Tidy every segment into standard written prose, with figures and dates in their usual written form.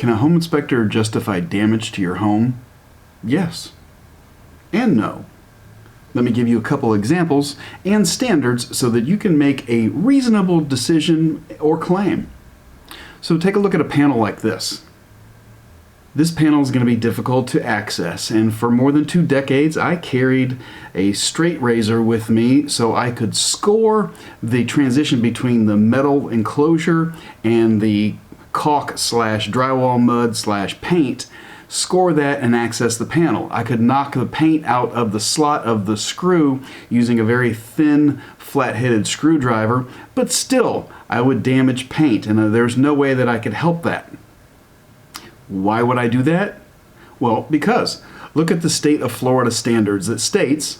Can a home inspector justify damage to your home? Yes and no. Let me give you a couple examples and standards so that you can make a reasonable decision or claim. So take a look at a panel like this. This panel is going to be difficult to access, and for more than 2 decades I carried a straight razor with me so I could score the transition between the metal enclosure and the caulk slash drywall mud slash paint, score that and access the panel. I could knock the paint out of the slot of the screw using a very thin flat-headed screwdriver, but still I would damage paint, and there's no way that I could help that. Why would I do that? Well, because look at the state of Florida standards that states,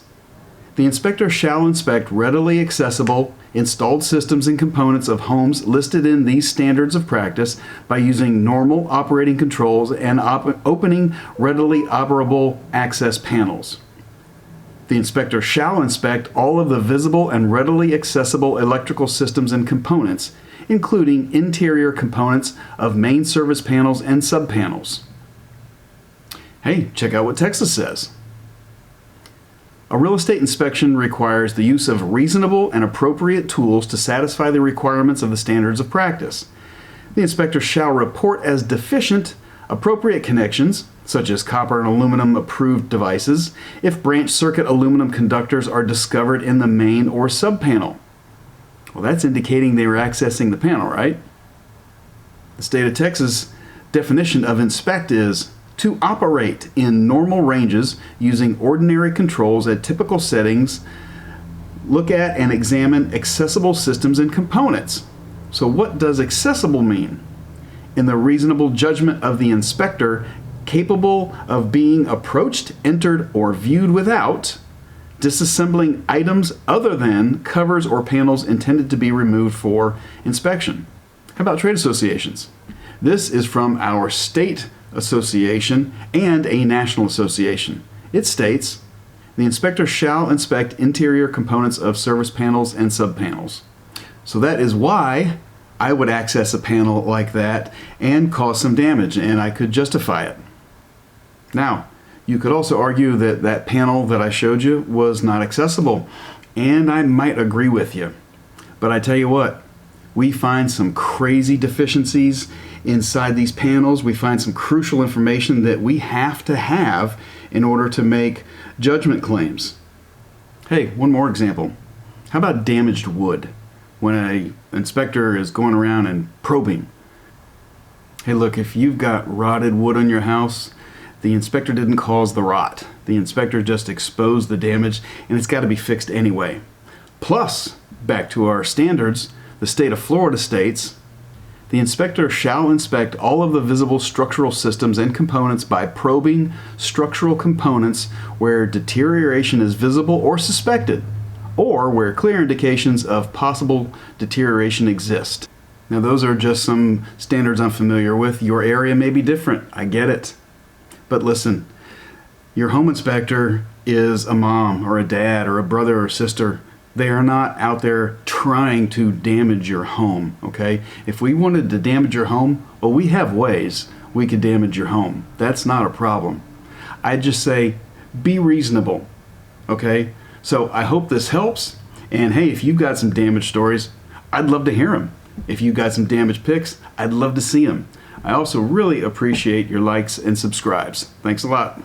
the inspector shall inspect readily accessible installed systems and components of homes listed in these standards of practice by using normal operating controls and opening readily operable access panels. The inspector shall inspect all of the visible and readily accessible electrical systems and components, including interior components of main service panels and subpanels. Hey, check out what Texas says. A real estate inspection requires the use of reasonable and appropriate tools to satisfy the requirements of the standards of practice. The inspector shall report as deficient appropriate connections, such as copper and aluminum approved devices, if branch circuit aluminum conductors are discovered in the main or subpanel. Well, that's indicating they were accessing the panel, right? The state of Texas definition of inspect is to operate in normal ranges using ordinary controls at typical settings, look at and examine accessible systems and components. So what does accessible mean? In the reasonable judgment of the inspector, capable of being approached, entered, or viewed without disassembling items other than covers or panels intended to be removed for inspection. How about trade associations? This is from our state association and a national association. It states, the inspector shall inspect interior components of service panels and subpanels. So that is why I would access a panel like that and cause some damage, and I could justify it. Now, you could also argue that that panel that I showed you was not accessible, and I might agree with you. But I tell you what, we find some crazy deficiencies inside these panels. We find some crucial information that we have to have in order to make judgment claims. Hey, one more example. How about damaged wood? When an inspector is going around and probing. Hey, look, if you've got rotted wood on your house, the inspector didn't cause the rot. The inspector just exposed the damage, and it's got to be fixed anyway. Plus, back to our standards, the state of Florida states, the inspector shall inspect all of the visible structural systems and components by probing structural components where deterioration is visible or suspected, or where clear indications of possible deterioration exist. Now, those are just some standards I'm familiar with. Your area may be different. I get it. But listen, your home inspector is a mom or a dad or a brother or sister. They are not out there trying to damage your home, okay? If we wanted to damage your home, well, we have ways we could damage your home. That's not a problem. I just say, be reasonable, okay? So I hope this helps. And hey, if you've got some damage stories, I'd love to hear them. If you've got some damage pics, I'd love to see them. I also really appreciate your likes and subscribes. Thanks a lot.